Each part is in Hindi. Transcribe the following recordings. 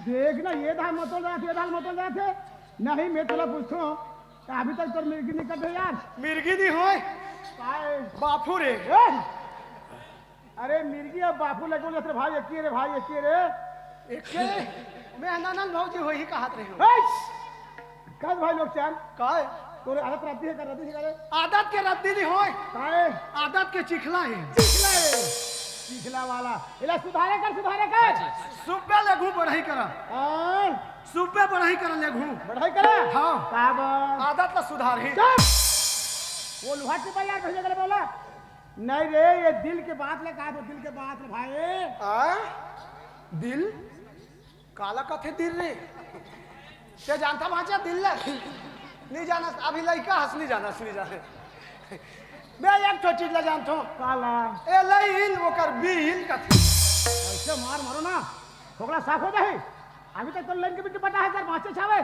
देखना ये धान मतोल रहे थे नहीं। मैं तुला पूछता हूँ अभी तक तो मिर्गी निकल है यार। मिर्गी दी हो बापू रे। अरे मिर्गी और बापू लगे रे भाई एक रे भाई एक रे एक मैं अनानंद भाजी हो ही कहत रहे हो। कल भाई लोग चाल काय तोरे आदत रहती है कर रद्दी से करे आदत के रद्दी दी हो काय आदत के चिखला है चिखला वाला इला सुधारे कर सुबह लेघू बढ़ाई करा सुबह बढ़ाई कर लेघू बढ़ाई करा हां साहब आदत का सुधार है। वो लोहा के यार भेजे करे बोला नहीं रे ये दिल के बात ले कहा तो दिल के बात ले भाई दिल काला कथे दिल रे ते जानता भाचा दिल ले नहीं जाना अभी लड़का हंस नहीं जाना मैं एक तो चीज ले जानता हूं काला ए लईन ओकर बील कथे ऐसे मारो ना ठोकला साफ हो जाए। अभी तक तो लाइन के बिट्टू पता है सर माचे छावे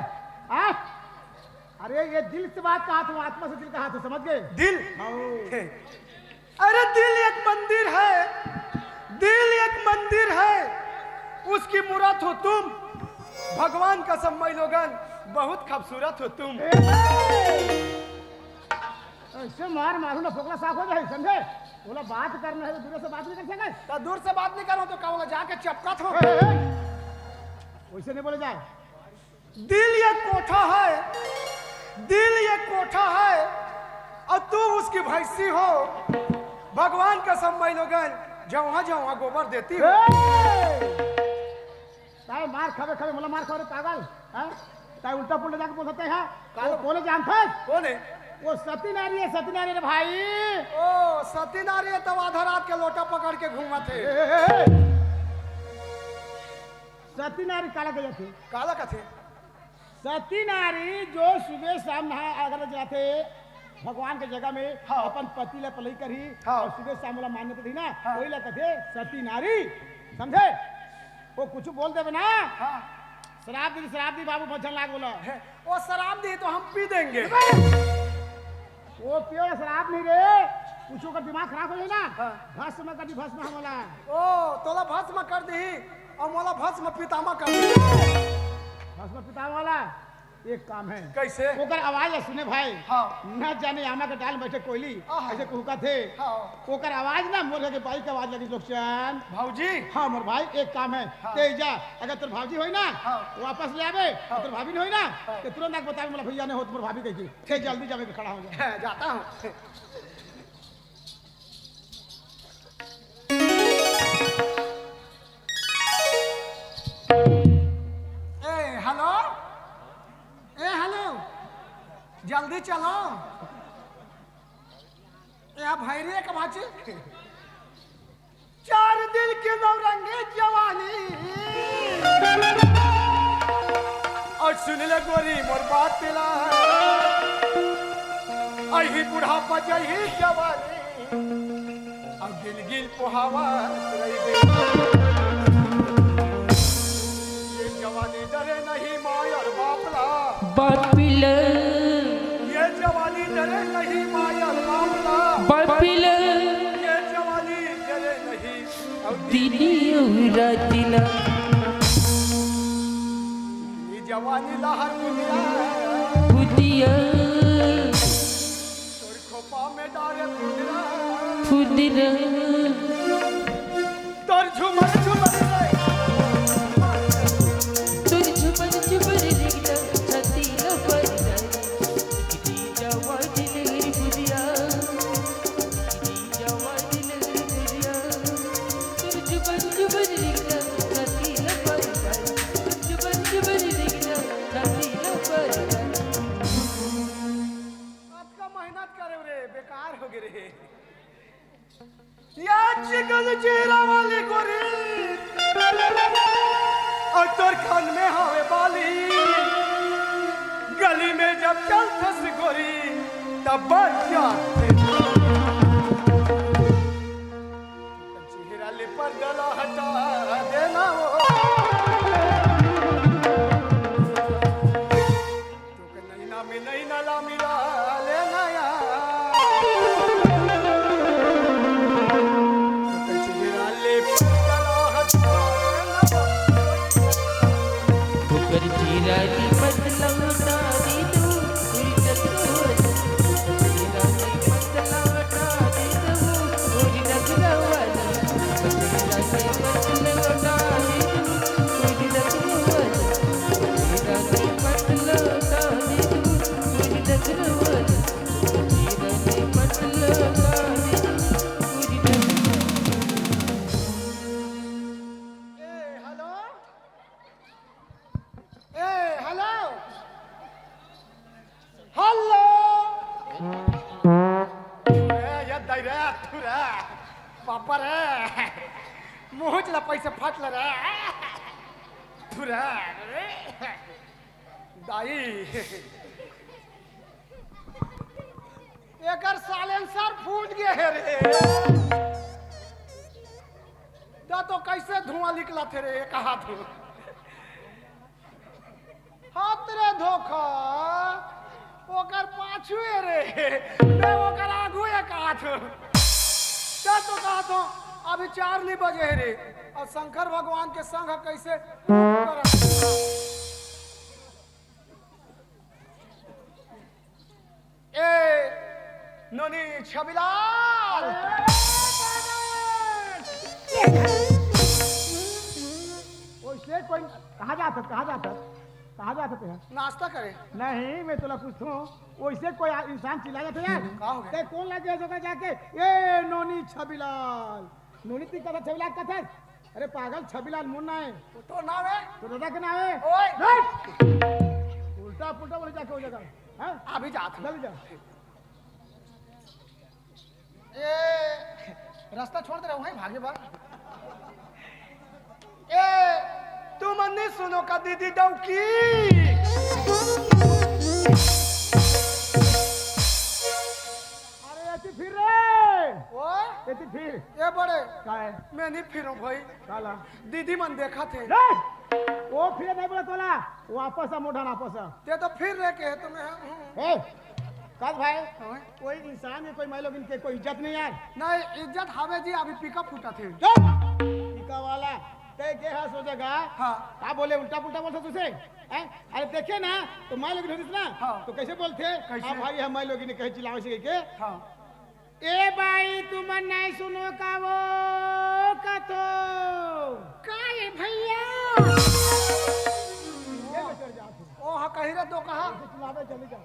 अरे ये दिल से बात कहा तो आत्मा से दिल कहा तो समझ गए दिल अरे दिल एक मंदिर है उसकी मूरत हो तुम भगवान का सम्मय लोगन बहुत खूबसूरत हो तुम। ऐसे मारो ना ठोकला साफ हो जाए समझे। बोला बात करना है तो दूर से बात नहीं कर सके तो दूर से बात नहीं करो तो कहूँगा जाके चपकत हो वैसे नहीं बोले जाए। दिल ये कोठा है और तू उसकी भैंसी हो भगवान का सम्मय लोगन जहाँ गोबर देती हो। मार खावे बोला मार खावे पागल ताई उल्टा पुल्टा जाके बोल सकते हैं कौन जानता है कौन है वो सती नारी है भाई। ओ सती नारी है तब आधा रात के लोटा पकड़ के घूमा थे। सती नारी काला गया थे काला का थे सती नारी जो सुबह शाम नहा अगर जाते भगवान के जगह में अपन पति ला पलई करी और सुबह शाम वाला मान्यता थी ना वही ला कथे सती नारी समझे। वो कुछ बोल दे ना शराब दी बाबू भजन लाग बोला वो शराब दी तो हम पी देंगे। वो पियो शराब नहीं रे कुछ का दिमाग खराब हो जाए ना भस्म कर दी भस्म हमला ओ तोला भस्म कर दी और मोला भस्म पितामा कर दी भस्म पितामा वाला एक काम है कैसे ओकर आवाज सुने भाई न जाने आमा के डाल बैठे कोयली ऐसे कुहका थे ओकर आवाज ना मोर के बाई के आवाज लगी लोकचन भाऊजी। हाँ मोर भाई एक काम है तेज जा अगर तोर भाजी होई ना वापस ले आवे तोर भाभी नहीं होई ना तो तुरंत आके बतावे मोला भैया ने हो तोर भाभी कही थे जल्दी जावे खड़ा हो जा जाता हूं। हेलो जल्दी चलो या भैरे के भाची 4 दिल के नौरंगी जवानी और सुन ले गोरी मोर बात पिला अही बुढ़ापा जही जवानी अब गिल गिल पोहावा ये जवानी डरे नहीं मायर बापला बापिल ये जवानी डरे नहीं मायर बापला बापिल ये जवानी डरे नहीं दिनी रातिला ये जवानी लहर बुदिया तोर खोपा में डारे फुदिरा तोर झुमर तुझ झुमर रे या चिकन चेहरा वाली गोरी और तोर कान में हवे बाली गली में जब चलतस गोरी तब बच जाते चेहरा ले पर्दा हटा देना वो तो नैना में नैना ला मिला लेना यार चेहरा ले पर्दा हटा ठोकर चिराली बदलम डाली दो उल्टा चिराली बदलम डाली दो उल्टा वाला चिराली बदलम डाली दो उल्टा वाला चिराली बदलम डाली दो उल्टा वाला चिराली बदलम डाली दो उल्टा हेलो हेलो ये दाइरा तुरा पापा रे मुंह चला पैसे फाटल रे तुरा दाई एकर साइलेंसर फूट गया है रे तो कैसे धुआं निकला थे रे एक हाथ हाथ रे धोखा ओकर पाछू रे मैं ओकर आगू एक हाथ तो कहा तो अभी 4 नहीं बजे रे और शंकर भगवान के संग कैसे ए नोनी छबिलाल ओइसे कोई कहाँ जाता थे नाश्ता करे नहीं मैं तुला पूछूं वैसे कोई इंसान चिल्ला जाते यार का हो गया? ते कौन लगे जगह जाके ए नोनी छबिलाल नोनी ती कथा छबिलाल कथा अरे पागल छबिलाल मुन्ना है तो नाम है तो दादा के नाम है ओए उल्टा पुल्टा बोले जाके वो जगह हैं अभी जात जल्दी जा ए रास्ता छोड़ दे रहा हूँ भागे बार ए तुम अन्नी सुनो का दीदी डौकी अरे ऐसी फिर रे ओ ऐसी फिर ये बड़े का है मैं नहीं फिरूं भाई काला दीदी मन देखा थे रे वो फिर नहीं बोला तोला वापस आ मोढ़ा वापस आ ते तो फिर रह के तुम्हें ए काज भाई कोई इंसान है कोई माइलो इनके कोई इज्जत नहीं यार नहीं इज्जत हावे जी अभी पिकअप फूटा थे टीका वाला ते के है सोचेगा हाँ क्या बोले उल्टा पुल्टा बोलते तुझे हैं अरे देखे ना तो माई लोग होती ना हाँ। तो कैसे बोलते कैसे? हाँ भाई हम माई लोग ने कहे चिल्लावे से के हाँ ए भाई तुम नहीं सुनो का वो का तो काहे भैया ये में चढ़ जाओ तुम ओ हाँ कही रे तो कहा ऐसे चिल्लावे चले जाओ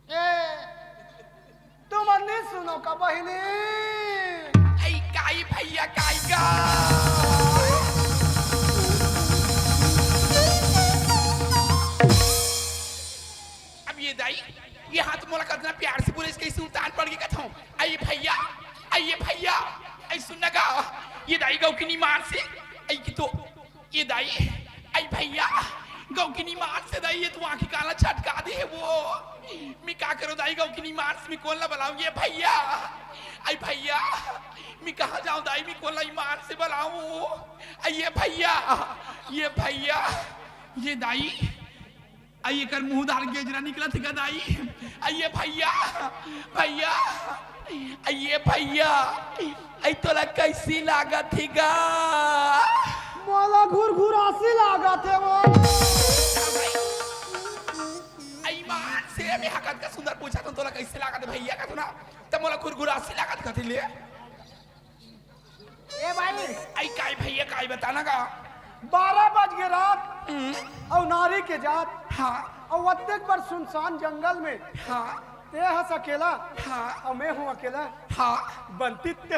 ए तुम अन्नी सुनो का बहिनी आई काई भैया काई का अब ये दाई ये हाथ मोला करना प्यार से बोले इसके सुल्तान पड़ गई कथों आई भैया आई सुनना गा ये दाई गाँव की नीमान से आई की तो ये दाई आई भैया गाँव की नीमान से दाई ये तो आँखी काला छटका दे वो मैं क्या करो दाई गाँव की नीमान से मैं कौन ला बुलाऊं ये भैया आई भैया मैं कहाँ जाऊं दाई मैं कौन ला ईमान से बुलाऊं आई ये भैया ये दाई आई कर मुंह दाल गेजरा निकला थी दाई आइए भैया आइए भैया आई तोला कैसी लागत थी गा मोला घूर घूर आसी लागा थे वो आई मान से मैं हकत का सुंदर पूछा तो तोला कैसे लागत भैया का ना तब मोला खुरगुरासी लागत कथी ले ए भाई आई काय भैया काय बताना का 12 बज गए रात और नारी के जात हाँ और वत्तेक पर सुनसान जंगल में हाँ ते हंस अकेला हाँ और मैं हूँ अकेला हाँ बनती ते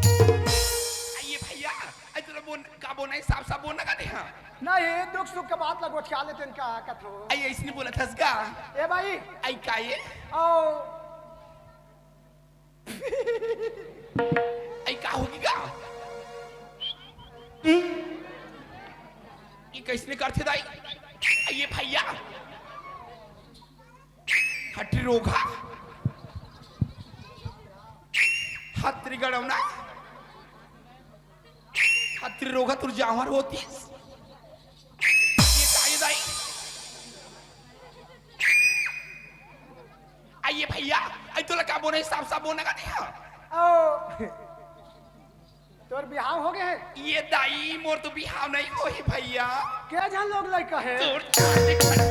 आइए भैया नहीं साफ साफ बोलना का नहीं नहीं दुख सुख के बात लगो ख्याल लेते इनका कथो आई ऐसने बोला थस का ए भाई आई का ये ओ आई का होगी का ये कैसने करते दाई ये भैया हटी रोगा हत्री गड़वना हत्री रोगा तुर जावर होतीस ये काय दाई आइए भैया आई तो लगा बोने साफ साफ बोलना का नहीं ओ तोर बिहाव हो गए ये दाई मोर तो बिहाव नहीं हो ही भैया क्या जान लोग लड़का है तोर चाटे खड़ा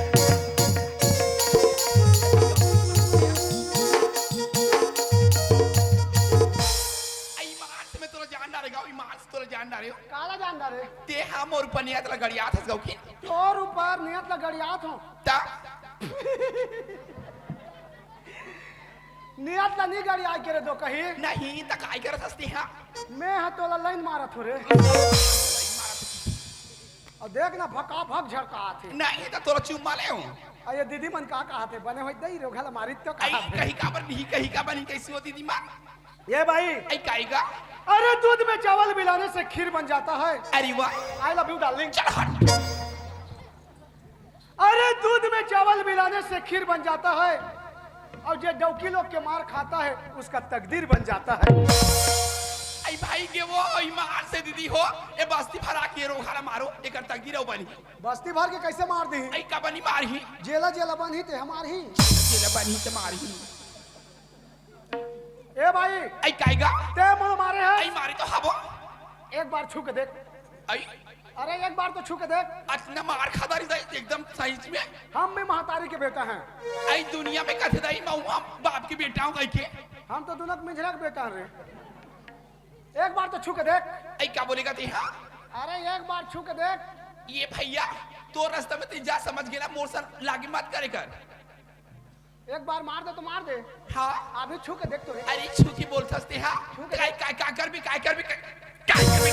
आई मार्स में तोरा जान डालेगा ई मार्स तोरा जान डाले काला जानदार है ते हम और पनिया तला गड़िया थस गौ की तोर ऊपर नियत लगड़ियात हो ता नियत ला नहीं गड़िया करे दो कही नहीं ता काय करत हसती हां मैं हा तोला लाइन मारत हो रे और देख ना भका भक झड़का आथे नहीं ता तोरा चुम्मा ले हूं अये दीदी मन का कहते बने होई दई रोघल मारी तो आई कहते कहीं का पर नहीं कहीं का बनी कैसी होती दी मां ये भाई आई काईगा अरे दूध में चावल मिलाने से खीर बन जाता है अरे वाह आई लव यू डार्लिंग चल हट अरे दूध में चावल मिलाने से खीर बन जाता है और जो डौकी लोग के मार खाता है उसका तकदीर बन जाता है आई भाई के वो ईमान से दीदी हो ए बस्ती भरा के रोखाला मारो एकर तकदीर हो बनी बस्ती भर के कैसे मार दी आई का बनी मारही जेला जेला बनी थे हमारी ही जेला बनी ते मारही ए भाई आई काईगा ते मुंह मारे है आई मारी तो हबो एक बार छू के देख आई अरे एक बार तो छू के देख अतना मार खादारी दई एकदम सही में हम भी महतारी के बेटा हैं आई दुनिया में कथे दई मैं बाप के बेटा हूं कह के हम तो दुनक मिंजरा के बेटा रे एक बार तो छू के देख आई क्या बोलेगा ते हां अरे एक बार छू के देख ये भैया तो रास्ते में ते जा समझ गेला मोर सन लागी मत करे कर एक बार मार दे तो मार दे हां अभी छू के देख तो रे अरे छुकी बोलथस ते हां काय काय काय कर भी काय कर भी काय कर भी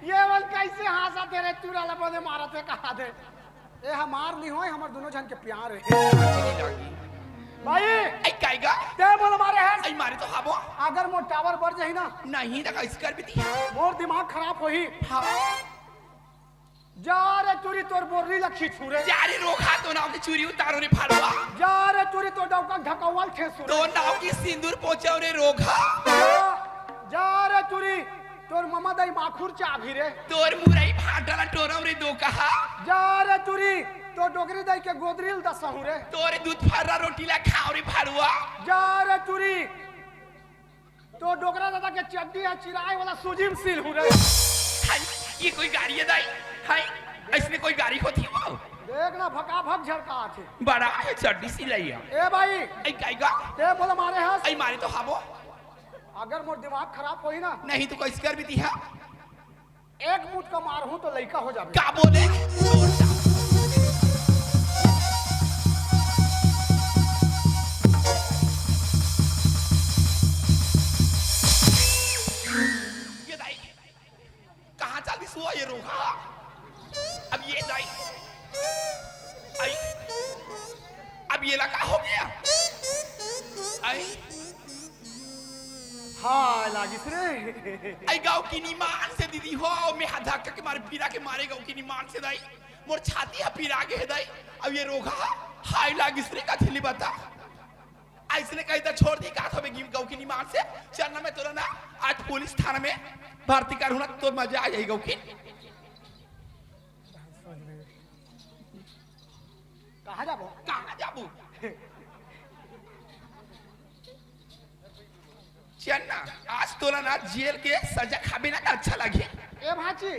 ये वाल कैसे हंसा तेरे चूरा लबोदे मारा थे कहा दे ए हमार नहीं होए हमर दोनों जन के प्यार है भाई आई काईगा ते बोल मारे है आई मारे तो हबो अगर मोर टावर बढ़ जाही ना नहीं ना कैसे कर भी थी मोर दिमाग खराब होही हां जा रे चूरी तोर बोरी लखी छुरे जारी रोखा तो नाव की चूरी उतारो रे फाड़वा जा रे चूरी तो डौका ढकवाल थे सुरे तो नाव की सिंदूर पहुंचाओ रे रोखा जा रे चूरी तोर ममा दई माखुर चाभी रे तोर मुरई फाटला टोरौ रे दो कहा जा रे चूरी तो डोगरी दई के गोदरील दसहु रे तोरे दूध फर्रा रोटी ला खाओ रे फाड़वा जा रे चूरी तो डोगरा दादा के चड्डी है चिराए वाला सुजिम सील हु रे हाय ये कोई गाड़ी है दाई हाय ऐसने कोई गाड़ी होती है वो देख ना भका भक झड़का आथे बड़ा है चड्डी सी लइया ए भाई आई काईगा ते बोले मारे हस आई मारे तो हबो अगर मोर दिमाग खराब होई ना नहीं तो कैसे कर भी थी हां एक मुठ का मार हूं तो लइका हो जाबे का बोले तोर जा ये दाई कहां चल दी सुआ ये रोहा अब ये दाई आई अब ये लगा हो गया आई हां लागिस रे आई गाँव की नीमान से दीदी हो मैं हाथ धक्का के मारे पीरा के मारे गाँव की नीमान से दाई मोर छाती है पीरा के है दाई अब ये रोगा हाय लागिस रे का थैली बता ऐसने कही था छोड़ दी का था मैं गाँव की नीमान से चलना मैं तुरंत आज पुलिस थाना में भर्ती कर ना तो मजा आ जाएगा गाँव की कहां जाबो कहाँ जाबू चलना आज तोला ना जेल के सजा खाबे ना अच्छा लगे ए भाची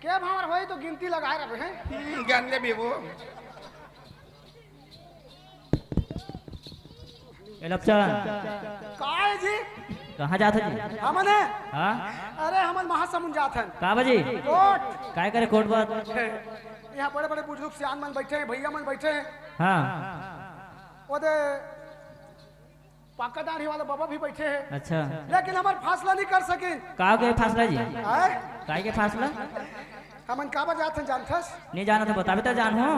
के भावर होई तो गिनती लगाए रहे हैं गंदे बेबो ए लपचा काय जी कहाँ जात जी हमने हाँ अरे हमन महासमुंद जात हन का बजी कोट काय करे कोट बात यहाँ बड़े बड़े बुजुर्ग सियान मन बैठे हैं भैया मन बैठे हैं हाँ ओदे पाका दाढ़ी वाला बाबा भी बैठे हैं, अच्छा लेकिन हमार फासला नहीं कर सके। का के फासला जी आए काय के फासला हमन का बजात हैं जानथस? नहीं जाना तो बताबे तो जान हो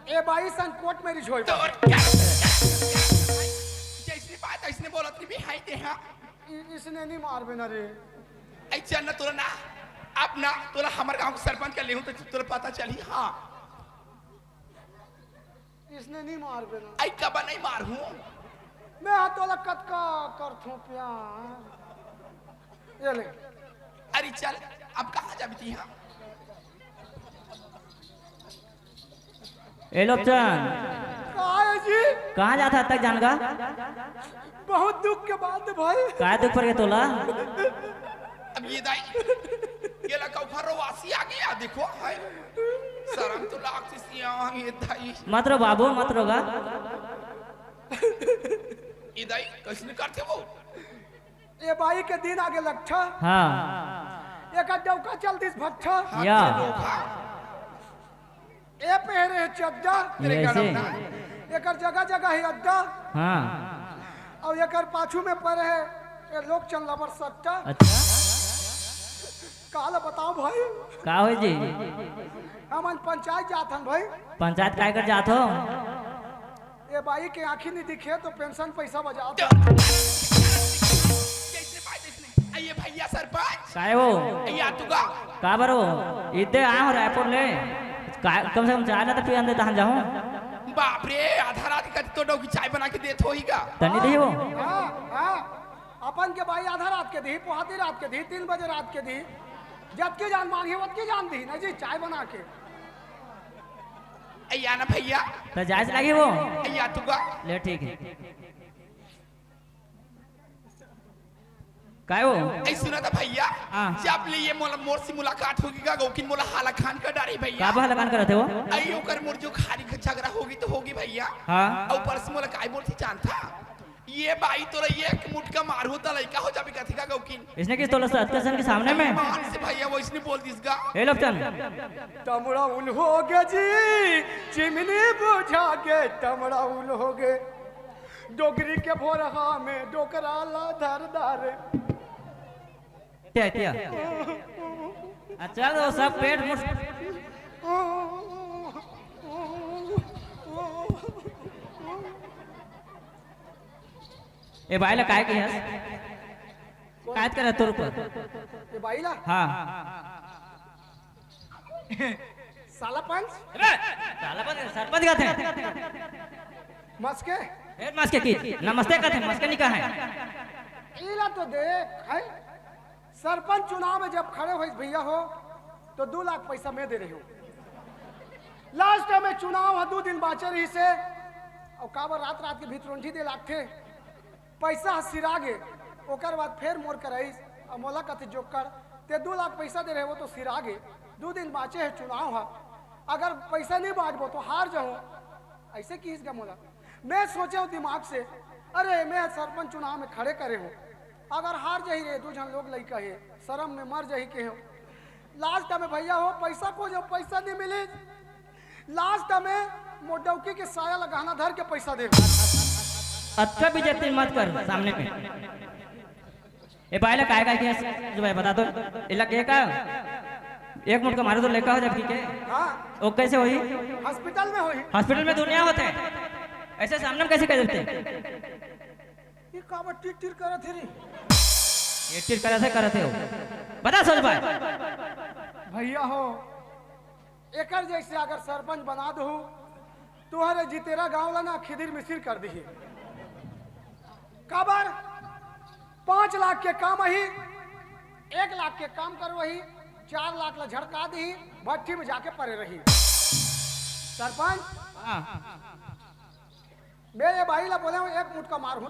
ए बाई सन कोर्ट में रिझोई तो और क्या जैसे बात ऐसने बोलत नहीं भी हाई दे हां इसने नहीं मारबे ना रे। ऐसा न तोरा ना अब ना तोरा हमार गांव के सरपंच कर लेहू तो तोरा पता चली हां इसने नहीं मारबे ना। आई कबा नहीं मार हूं मैं तोला कतका करथूं प्यार। ये ले अरे चल अब कहां जाबी हां ए लोचन का है जी? कहाँ जाता तक जान का बहुत दुख के बात है भाई। काय दुख पर के तोला अब ये दाई ये लगा फरो वासी आ गया देखो हाय शर्म तो लागती सिया ये दाई मत रो बाबू मत रोगा ये दाई कैसे करते हो ये बाई के दिन आगे लगठा हाँ एक डौका चलतीस भट्ठा या ए पहरे है चड्डा ये ऐसे एकर जगह जगह है अड्डा हाँ और एकर पाछू में पड़े है ये लोग चल लबर सट्टा। अच्छा काला बताओ भाई का हो जी हमन पंचायत जात हन भाई। पंचायत काय कर जात हो ये बाई के आंखी नहीं दिखे तो पेंशन पैसा बजाओ। कैसे बात इसने आइए भैया सरपंच काय हो या तुगा का बरो इतने आए हो रायपुर ले कम से कम चाय ना तो पिया दे तहन जाऊं बाप रे आधा रात का तो डोगी चाय बना के देत होईगा तनी दी वो हाँ हाँ अपन के भाई आधा रात के दी पोहाती रात के दी 3 बजे रात के दी जब की जान मांगी वत की जान दी नहीं जी चाय बना के। या ना भैया तो जायज लगी वो या तुगा ले ठीक है काय हो ऐ सुना था भैया हाँ। जब ले ये मोर से मुलाकात होगी का गौकिन मोला हाला खान का डारी का भैया बहा लगान करते हो आई ओकर मोर जो खारी झगड़ा होगी तो होगी भैया हाँ और परस मोला काय बोलती जानता ये बाई तोरा एक मुटका मार होता लइका हो जाबे कथी का गौकिन इसने किस तोला सत्कर्षण के सामने में मान से भैया वो इसने बोल दिसगा ए लोचन टमड़ा उल हो गे जी चिमनी बुझा के टमड़ा उल हो गे डोगरी के भोरहा में डोकरा ला धारदार। त्या त्या अच्छा तो सब पेट मुठ ए बायला काय की हस काय करा तोर पर ये बाई ला हाँ साला पंच साला पर सरपंच का थे मस्के हेड मास के की नमस्ते का थे मस्के निका है इला तो देख है सरपंच चुनाव में जब खड़े हो भैया हो तो 2 लाख पैसा मैं दे रही हूँ। लास्ट में चुनाव है 2 दिन बाचे रही से और काबर रात रात के भीतरंठी दे लाख थे पैसा सिरा गे ओकर बाद फिर मोर कराइस और मोला कथी जोक कर ते 2 लाख पैसा दे रहे हो तो सिरा गे 2 दिन बाचे है चुनाव है अगर पैसा नहीं बांटबो तो हार जाऊँ ऐसे कीस गा मोला। मैं सोचे हूँ दिमाग से अरे मैं सरपंच चुनाव में खड़े करे हूँ अगर हार जाही रे 2 जन लोग लइका है शर्म में मर जाही के हो लास्ट में भैया हो पैसा को जब पैसा नहीं मिले लास्ट में मोडौकी के साया लगाना धर के पैसा दे। अच्छा बेइज्जती मत कर सामने पे ए बायला काय काय की जो भाई बता दो इला के का एक मुठ का मारो तो लेका हो जब की के हाँ ओ कैसे होई हॉस्पिटल में हुई हॉस्पिटल में दुनिया होते हैं ऐसे सामने में कैसे कर देते ये काबर टिर टिर करत है रे ये टिर करते हो बता सोच भाई भैया हो एकर जैसे अगर सरपंच बना दो तुहरे जितेरा गांव ला ना खिदिर मिसिर कर दी काबर 5 लाख के काम ही 1 लाख के काम कर वही 4 लाख ला झड़का दी भट्टी में जाके पड़े रही सरपंच हाँ मेरे भाई ला बोले एक मुठ का मार हूं